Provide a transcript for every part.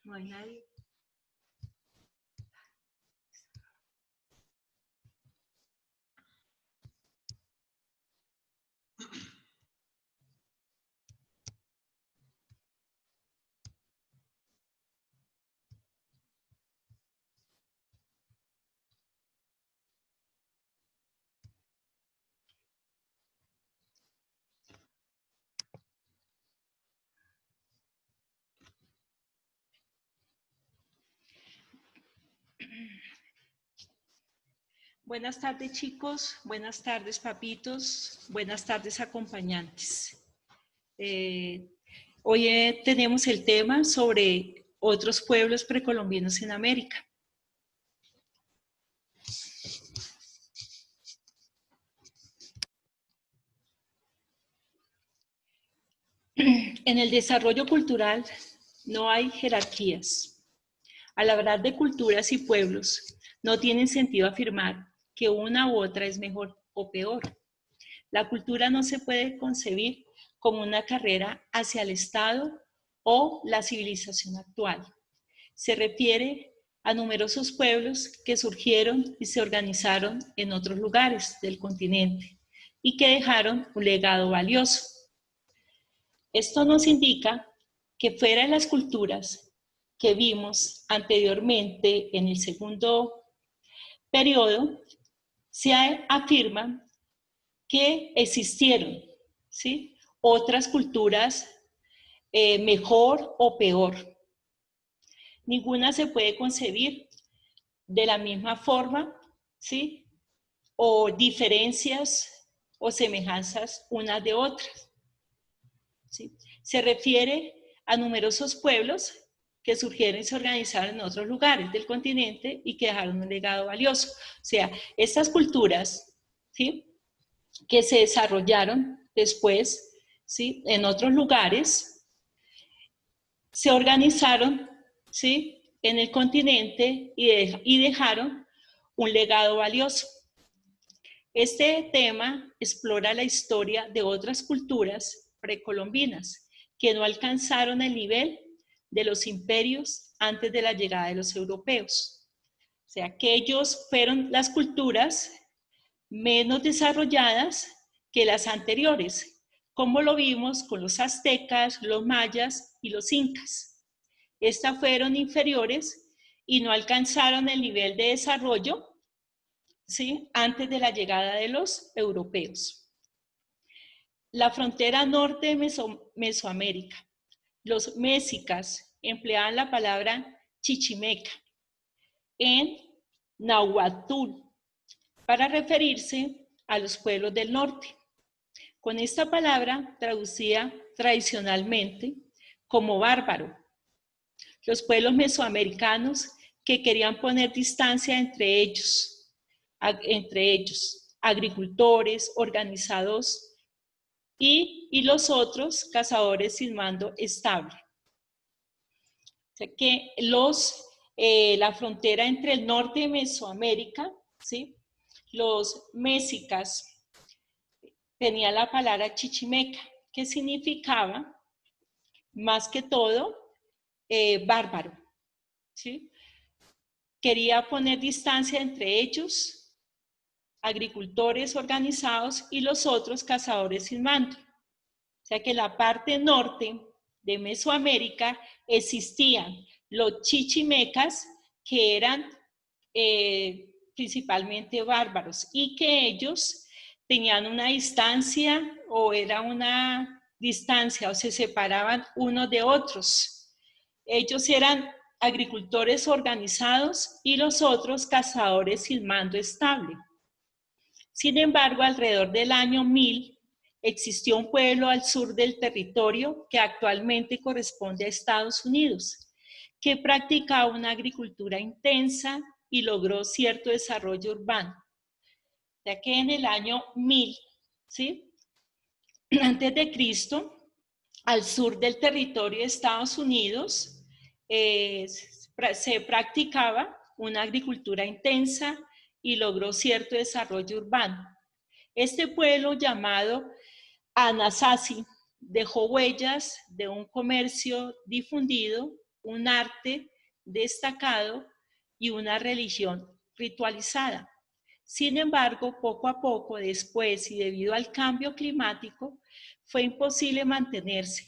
No hay nadie. Buenas tardes, chicos. Buenas tardes, papitos. Buenas tardes, acompañantes. Hoy tenemos el tema sobre otros pueblos precolombinos en América. En el desarrollo cultural no hay jerarquías. Al hablar de culturas y pueblos, no tiene sentido afirmar que una u otra es mejor o peor. La cultura no se puede concebir como una carrera hacia el Estado o la civilización actual. Se refiere a numerosos pueblos que surgieron y se organizaron en otros lugares del continente y que dejaron un legado valioso. Esto nos indica que fuera de las culturas que vimos anteriormente en el segundo periodo, se afirma que existieron, ¿sí?, otras culturas mejor o peor. Ninguna se puede concebir de la misma forma, ¿sí?, o diferencias o semejanzas unas de otras, ¿sí? Se refiere a numerosos pueblos que surgieron y se organizaron en otros lugares del continente y que dejaron un legado valioso. O sea, estas culturas, ¿sí?, que se desarrollaron después, ¿sí?, en otros lugares, se organizaron, ¿sí?, en el continente y dejaron un legado valioso. Este tema explora la historia de otras culturas precolombinas que no alcanzaron el nivel de los imperios antes de la llegada de los europeos. O sea, que ellos fueron las culturas menos desarrolladas que las anteriores, como lo vimos con los aztecas, los mayas y los incas. Estas fueron inferiores y no alcanzaron el nivel de desarrollo, ¿sí?, antes de la llegada de los europeos. La frontera norte de Mesoamérica. Los mexicas empleaban la palabra chichimeca en náhuatl para referirse a los pueblos del norte. Con esta palabra traducida tradicionalmente como bárbaro. Los pueblos mesoamericanos que querían poner distancia entre ellos, agricultores organizados y los otros cazadores sin mando estable. O sea que la frontera entre el norte de Mesoamérica, ¿sí?, los mexicas tenían la palabra chichimeca, que significaba, más que todo, bárbaro, ¿sí? Quería poner distancia entre ellos, agricultores organizados, y los otros cazadores sin mando. O sea que en la parte norte de Mesoamérica existían los chichimecas, que eran principalmente bárbaros, y que ellos tenían una distancia, o era una distancia, o se separaban unos de otros. Ellos eran agricultores organizados y los otros cazadores sin mando estable. Sin embargo, alrededor del año 1000, existió un pueblo al sur del territorio que actualmente corresponde a Estados Unidos, que practicaba una agricultura intensa y logró cierto desarrollo urbano. Ya que en el año 1000, ¿sí?, antes de Cristo, al sur del territorio de Estados Unidos, se practicaba una agricultura intensa y logró cierto desarrollo urbano. Este pueblo, llamado Anasazi, dejó huellas de un comercio difundido un arte destacado y una religión ritualizada. Sin embargo, poco a poco, después y debido al cambio climático, fue imposible mantenerse.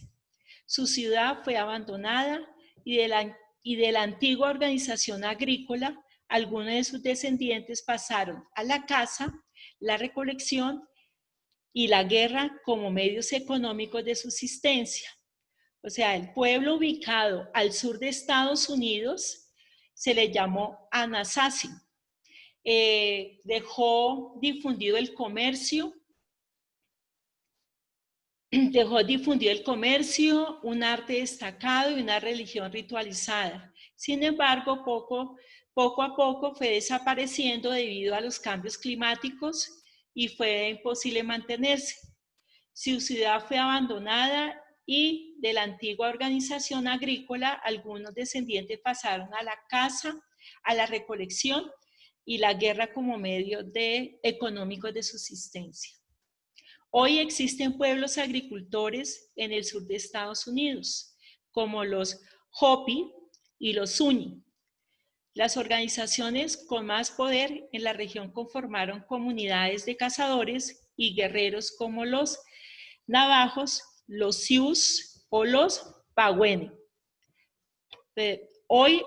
Su ciudad fue abandonada y de la antigua organización agrícola, algunos de sus descendientes pasaron a la caza, la recolección y la guerra como medios económicos de subsistencia. O sea, el pueblo ubicado al sur de Estados Unidos se le llamó Anasazi. Dejó difundido el comercio, un arte destacado y una religión ritualizada. Sin embargo, poco a poco fue desapareciendo debido a los cambios climáticos y fue imposible mantenerse. Su ciudad fue abandonada y de la antigua organización agrícola, algunos descendientes pasaron a la caza, a la recolección y la guerra como medio económico de subsistencia. Hoy existen pueblos agricultores en el sur de Estados Unidos, como los Hopi y los Zuni. Las organizaciones con más poder en la región conformaron comunidades de cazadores y guerreros como los Navajos, los Sioux o los Pawene. Hoy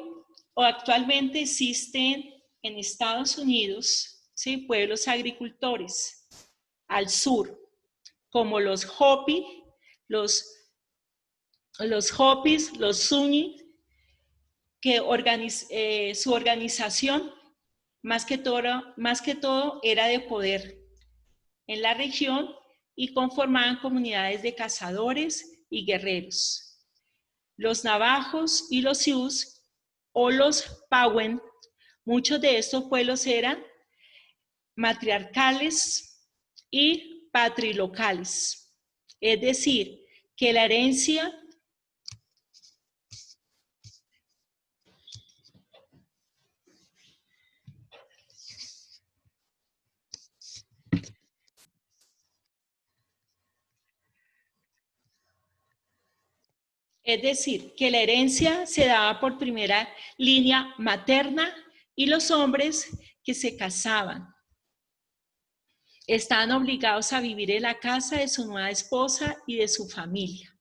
o actualmente existen en Estados Unidos, ¿sí?, pueblos agricultores al sur, como los Hopi, los Hopis, los Zuni, que su organización más que todo era de poder en la región y conformaban comunidades de cazadores y guerreros. Los Navajos y los Sioux o los Pawen, muchos de estos pueblos eran matriarcales y patrilocales, es decir, que la herencia se daba por primera línea materna y los hombres que se casaban estaban obligados a vivir en la casa de su nueva esposa y de su familia.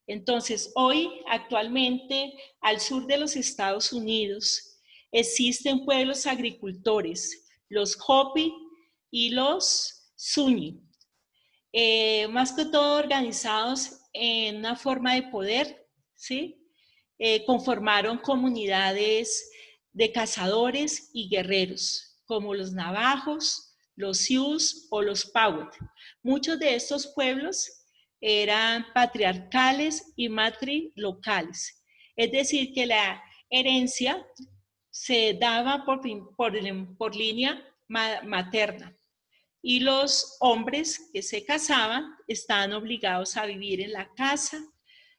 Entonces, hoy, actualmente, al sur de los Estados Unidos, existen pueblos agricultores, los Hopi y los Zuni, más que todo organizados en una forma de poder, ¿sí? Conformaron comunidades de cazadores y guerreros, como los Navajos, los Sioux o los Powhatan. Muchos de estos pueblos eran patriarcales y matrilocales, es decir, que la herencia se daba por línea materna y los hombres que se casaban estaban obligados a vivir en la casa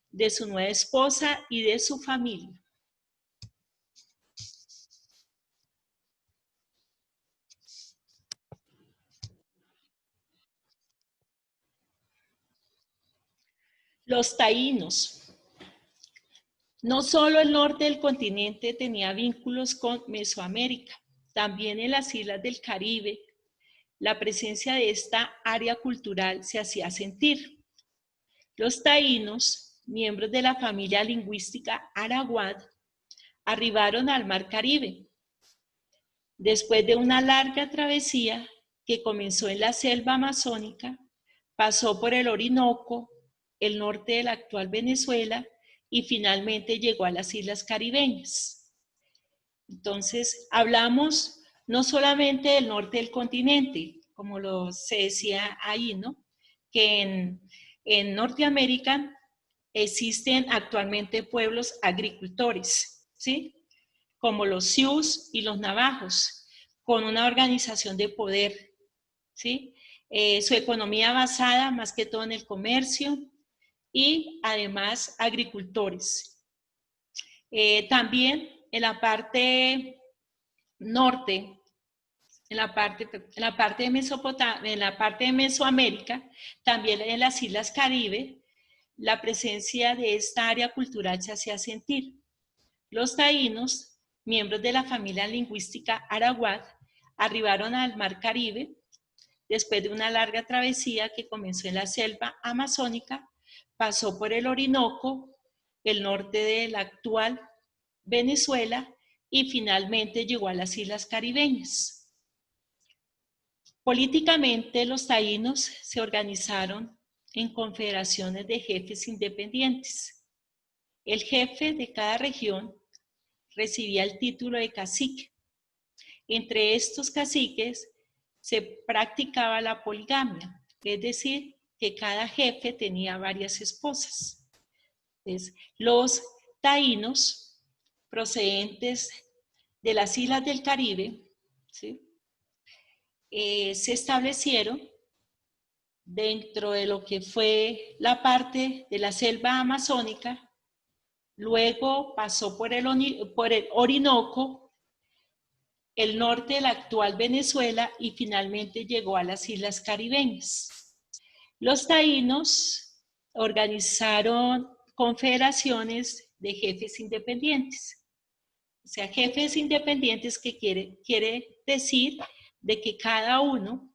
de su nueva esposa y de su familia. Los taínos. No solo el norte del continente tenía vínculos con Mesoamérica, también en las islas del Caribe, la presencia de esta área cultural se hacía sentir. Los taínos, miembros de la familia lingüística arawak, arribaron al Mar Caribe. Después de una larga travesía que comenzó en la selva amazónica, pasó por el Orinoco, el norte de la actual Venezuela y finalmente llegó a las islas caribeñas. Entonces, hablamos no solamente del norte del continente, como se decía ahí, ¿no? Que en Norteamérica existen actualmente pueblos agricultores, ¿sí? Como los Sioux y los Navajos, con una organización de poder, ¿sí? Su economía basada más que todo en el comercio y además agricultores. También en la parte norte, en la parte de Mesoamérica, también en las Islas Caribe, la presencia de esta área cultural se hacía sentir. Los taínos, miembros de la familia lingüística arawak, arribaron al Mar Caribe después de una larga travesía que comenzó en la selva amazónica, pasó por el Orinoco, el norte de la actual Venezuela y finalmente llegó a las islas caribeñas. Políticamente, los taínos se organizaron en confederaciones de jefes independientes. El jefe de cada región recibía el título de cacique. Entre estos caciques se practicaba la poligamia, es decir, que cada jefe tenía varias esposas. Entonces, los taínos procedentes de las islas del Caribe, ¿sí? Se establecieron dentro de lo que fue la parte de la selva amazónica, luego pasó por el Orinoco, el norte de la actual Venezuela y finalmente llegó a las islas caribeñas. Los taínos organizaron confederaciones de jefes independientes. O sea, jefes independientes que quiere decir de que cada uno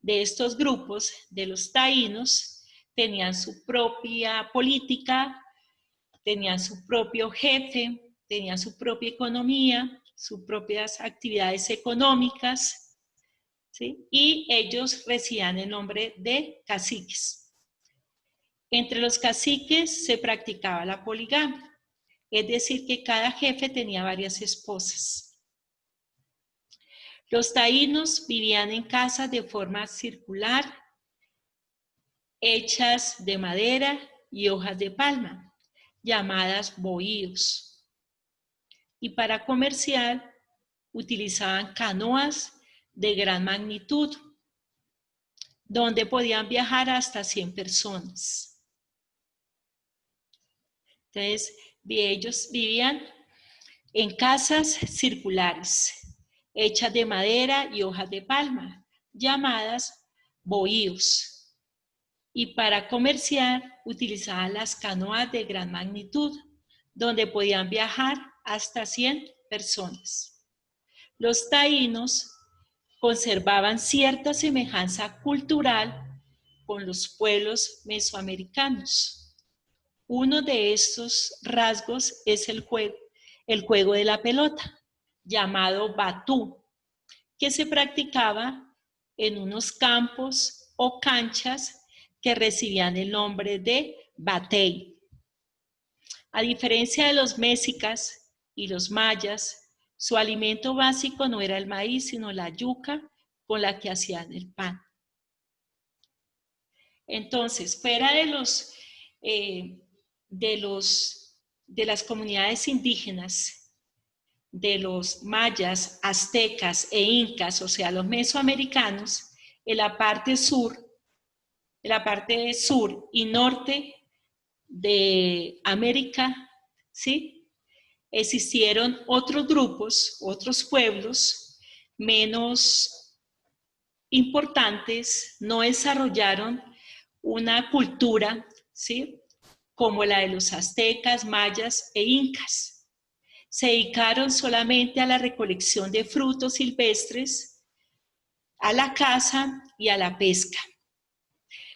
de estos grupos, de los taínos, tenían su propia política, tenían su propio jefe, tenían su propia economía, sus propias actividades económicas, ¿sí? Y ellos recibían el nombre de caciques. Entre los caciques se practicaba la poligamia, es decir, que cada jefe tenía varias esposas. Los taínos vivían en casas de forma circular, hechas de madera y hojas de palma, llamadas bohíos. Y para comerciar utilizaban canoas de gran magnitud, donde podían viajar hasta 100 personas. Entonces, ellos vivían en casas circulares, hechas de madera y hojas de palma, llamadas bohíos. Y para comerciar utilizaban las canoas de gran magnitud, donde podían viajar hasta 100 personas. Los taínos conservaban cierta semejanza cultural con los pueblos mesoamericanos. Uno de estos rasgos es el juego de la pelota, llamado batú, que se practicaba en unos campos o canchas que recibían el nombre de batey. A diferencia de los mexicas y los mayas, su alimento básico no era el maíz, sino la yuca con la que hacían el pan. Entonces, fuera de las comunidades indígenas, de los mayas, aztecas e incas, o sea, los mesoamericanos, en la parte sur y norte de América, ¿sí? Existieron otros grupos, otros pueblos menos importantes, no desarrollaron una cultura, ¿sí? Como la de los aztecas, mayas e incas. Se dedicaron solamente a la recolección de frutos silvestres, a la caza y a la pesca.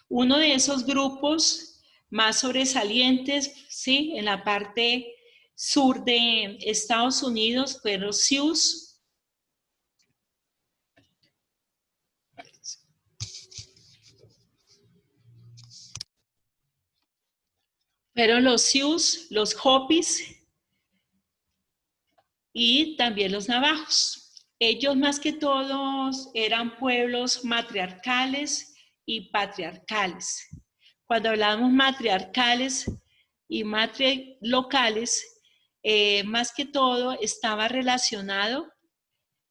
Uno de esos grupos más sobresalientes, ¿sí? En la parte sur de Estados Unidos fueron los Sioux. Fueron los Sioux, los Hopis y también los navajos. Ellos más que todos eran pueblos matriarcales y patriarcales. Cuando hablamos matriarcales y matrilocales, más que todo estaba relacionado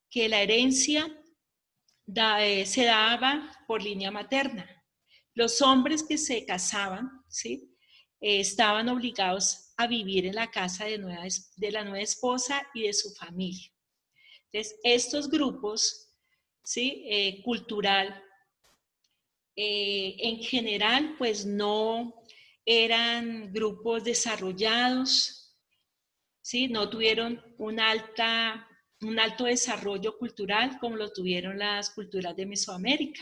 que la herencia se daba por línea materna. Los hombres que se casaban, ¿sí? Estaban obligados a vivir en la casa de la nueva esposa y de su familia. Entonces, estos grupos, ¿sí? Cultural, en general, pues no eran grupos desarrollados, ¿sí? No tuvieron un alto desarrollo cultural como lo tuvieron las culturas de Mesoamérica.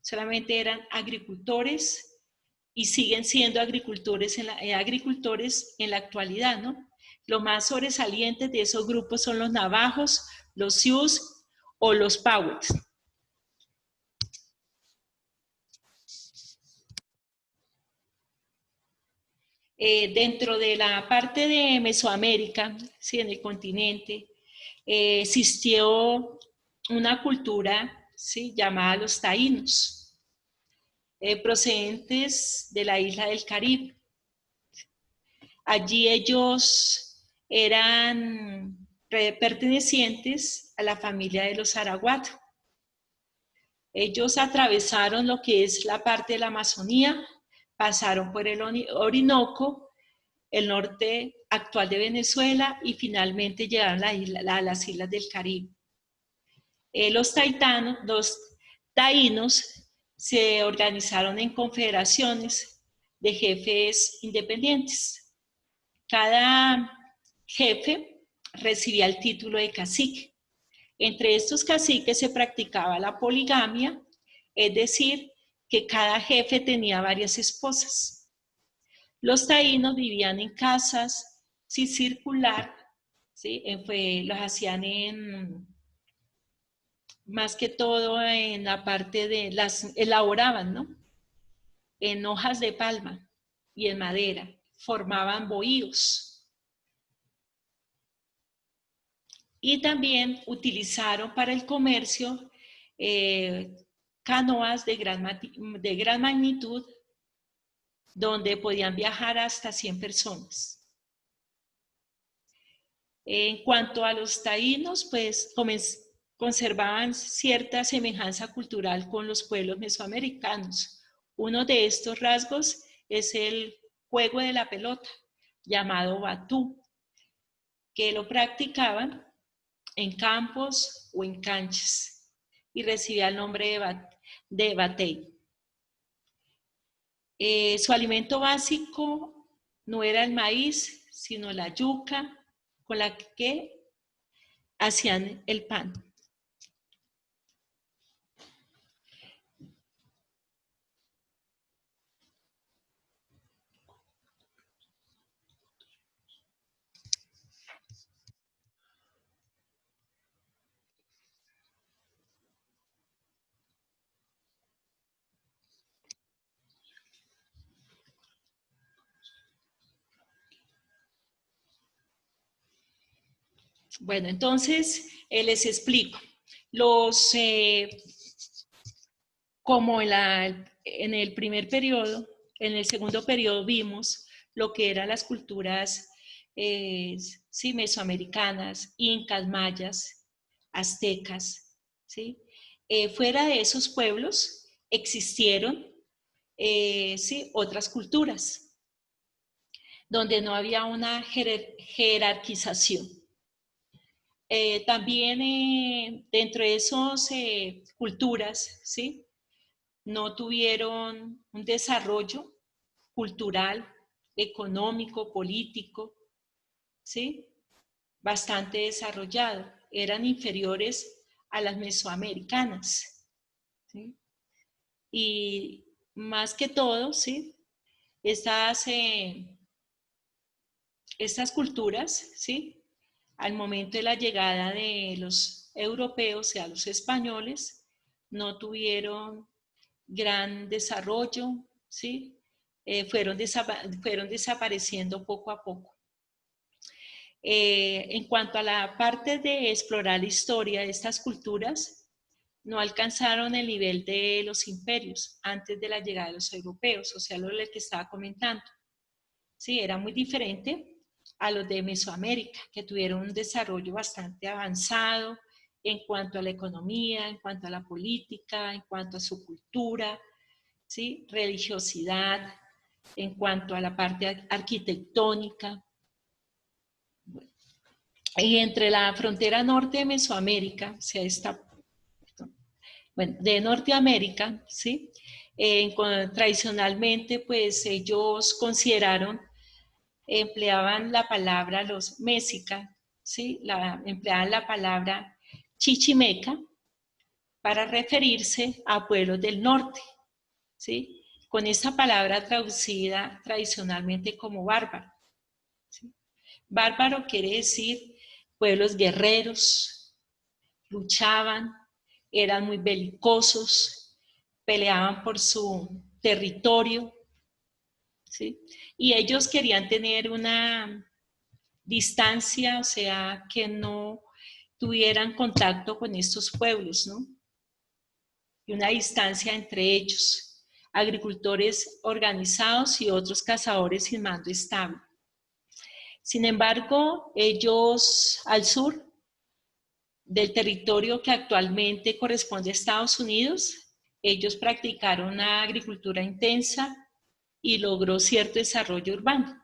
Solamente eran agricultores y siguen siendo agricultores en la actualidad, ¿no? Lo más sobresalientes de esos grupos son los navajos, los Sioux o los Powers. Dentro de la parte de Mesoamérica, sí, en el continente, existió una cultura, sí, llamada los taínos, procedentes de la isla del Caribe. Allí ellos eran pertenecientes a la familia de los Araguato. Ellos atravesaron lo que es la parte de la Amazonía, pasaron por el Orinoco, el norte actual de Venezuela y finalmente llegaron a las islas del Caribe. Los taínos se organizaron en confederaciones de jefes independientes. Cada jefe recibía el título de cacique. Entre estos caciques se practicaba la poligamia, es decir, que cada jefe tenía varias esposas. Los taínos vivían en casas sin circular, ¿sí? Los hacían más que todo en la parte de elaboraban, ¿no? En hojas de palma y en madera, formaban bohíos. Y también utilizaron para el comercio canoas de gran magnitud donde podían viajar hasta 100 personas. En cuanto a los taínos, pues conservaban cierta semejanza cultural con los pueblos mesoamericanos. Uno de estos rasgos es el juego de la pelota, llamado batú, que lo practicaban en campos o en canchas y recibía el nombre de batey. Su alimento básico no era el maíz, sino la yuca con la que hacían el pan. Bueno, entonces les explico. Como en el primer periodo, en el segundo periodo vimos lo que eran las culturas sí, mesoamericanas, incas, mayas, aztecas. ¿Sí? Fuera de esos pueblos existieron sí, otras culturas donde no había una jerarquización. También dentro de esas culturas, ¿sí? No tuvieron un desarrollo cultural, económico, político, ¿sí? Bastante desarrollado. Eran inferiores a las mesoamericanas, ¿sí? Y más que todo, ¿sí? Estas culturas, ¿sí? Al momento de la llegada de los europeos, o sea, los españoles, no tuvieron gran desarrollo, ¿sí? Fueron desapareciendo poco a poco. En cuanto a la parte de explorar la historia de estas culturas, no alcanzaron el nivel de los imperios antes de la llegada de los europeos, o sea, lo que estaba comentando. Sí, era muy diferente a los de Mesoamérica, que tuvieron un desarrollo bastante avanzado en cuanto a la economía, en cuanto a la política, en cuanto a su cultura, ¿sí? Religiosidad, en cuanto a la parte arquitectónica. Y entre la frontera norte de Mesoamérica, o sea, de Norteamérica, ¿sí? Tradicionalmente, pues ellos consideraron empleaban la palabra, los mexica, ¿sí? Empleaban la palabra chichimeca para referirse a pueblos del norte, ¿sí? Con esta palabra traducida tradicionalmente como bárbaro, ¿sí? Bárbaro quiere decir pueblos guerreros, luchaban, eran muy belicosos, peleaban por su territorio, ¿sí? Y ellos querían tener una distancia, o sea, que no tuvieran contacto con estos pueblos, ¿no? Y una distancia entre ellos, agricultores organizados y otros cazadores sin mando estable. Sin embargo, ellos al sur del territorio que actualmente corresponde a Estados Unidos, ellos practicaron una agricultura intensa y logró cierto desarrollo urbano.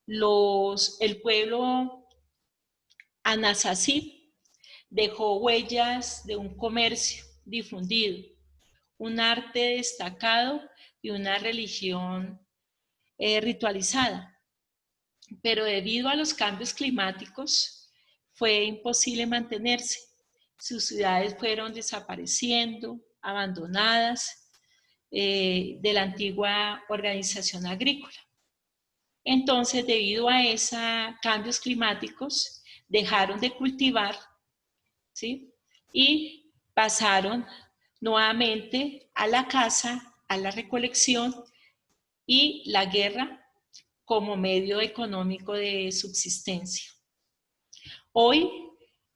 El pueblo Anasazi dejó huellas de un comercio difundido, un arte destacado y una religión ritualizada. Pero debido a los cambios climáticos fue imposible mantenerse. Sus ciudades fueron desapareciendo, abandonadas de la antigua organización agrícola. Entonces, debido a esos cambios climáticos, dejaron de cultivar, ¿sí? Y pasaron nuevamente a la caza, a la recolección y la guerra como medio económico de subsistencia. Hoy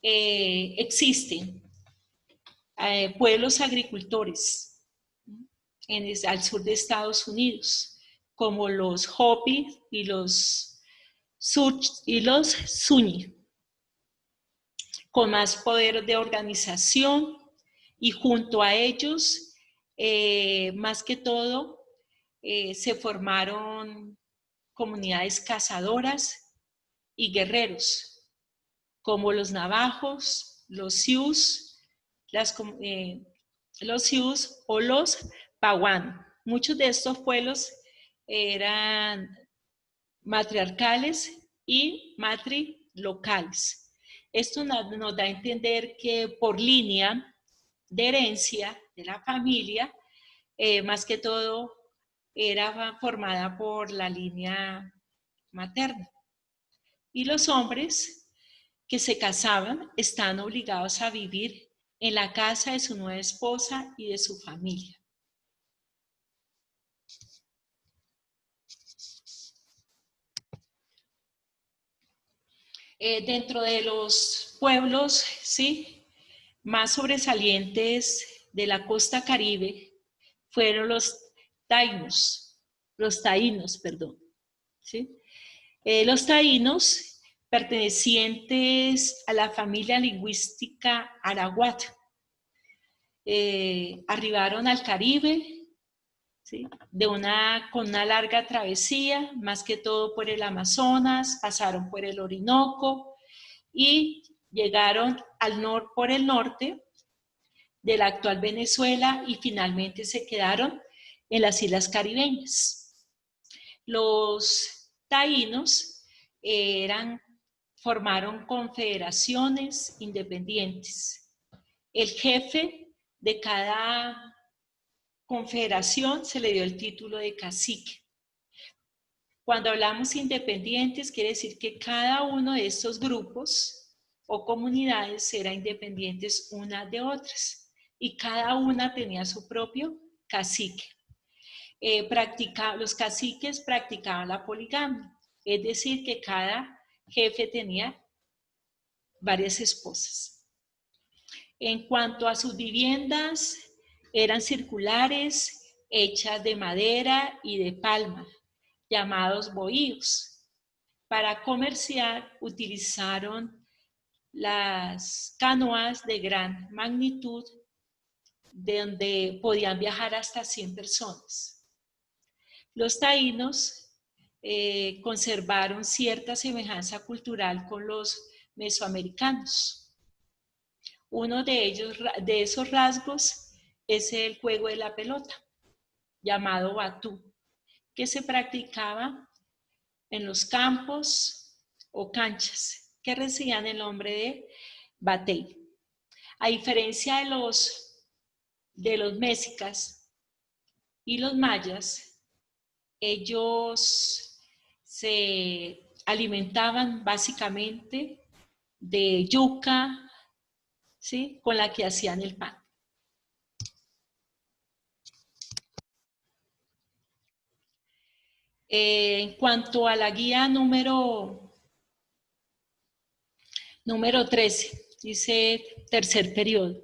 existen pueblos agricultores al sur de Estados Unidos, como los Hopi y los Zuni, con más poder de organización, y junto a ellos, más que todo, se formaron comunidades cazadoras y guerreros, como los navajos, los Sioux, o los Pawan. Muchos de estos pueblos eran matriarcales y matrilocales. Esto nos da a entender que por línea de herencia de la familia, más que todo era formada por la línea materna. Y los hombres que se casaban están obligados a vivir en la casa de su nueva esposa y de su familia. Dentro de los pueblos, ¿sí?, más sobresalientes de la costa caribe fueron los taínos, ¿sí? Los taínos, pertenecientes a la familia lingüística arahuat, arribaron al Caribe, ¿sí?, con una larga travesía, más que todo por el Amazonas, pasaron por el Orinoco y llegaron por el norte de la actual Venezuela y finalmente se quedaron en las islas caribeñas. Los taínos formaron confederaciones independientes. El jefe de cada confederación se le dio el título de cacique. Cuando hablamos independientes, quiere decir que cada uno de estos grupos o comunidades eran independientes unas de otras y cada una tenía su propio cacique. Los caciques practicaban la poligamia, es decir, que cada jefe tenía varias esposas. En cuanto a sus viviendas, eran circulares, hechas de madera y de palma, llamados bohíos. Para comerciar utilizaron las canoas de gran magnitud, donde podían viajar hasta 100 personas. Los taínos conservaron cierta semejanza cultural con los mesoamericanos. Uno de esos rasgos es el juego de la pelota, llamado batú, que se practicaba en los campos o canchas, que recibían el nombre de batey. A diferencia de los mexicas y los mayas, ellos se alimentaban básicamente de yuca, ¿sí?, con la que hacían el pan. En cuanto a la guía número 13, dice tercer periodo.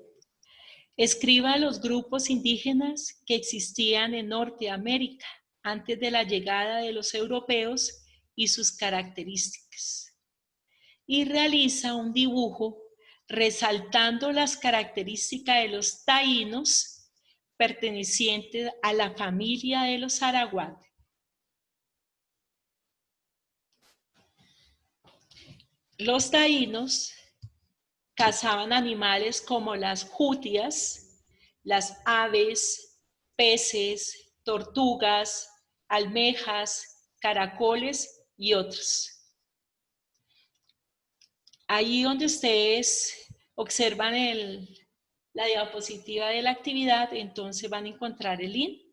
Escriba los grupos indígenas que existían en Norteamérica antes de la llegada de los europeos y sus características. Y realiza un dibujo resaltando las características de los taínos pertenecientes a la familia de los arahuates. Los taínos cazaban animales como las jutias, las aves, peces, tortugas, almejas, caracoles y otros. Ahí donde ustedes observan la diapositiva de la actividad, entonces van a encontrar el link,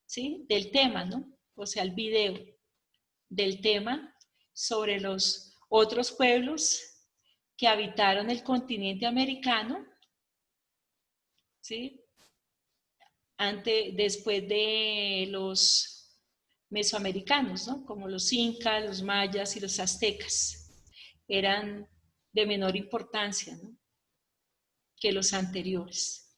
¿sí?, del tema, ¿no? O sea, el video del tema sobre los otros pueblos que habitaron el continente americano, ¿sí?, después de los mesoamericanos, ¿no?, como los incas, los mayas y los aztecas. Eran de menor importancia, ¿no?, que los anteriores.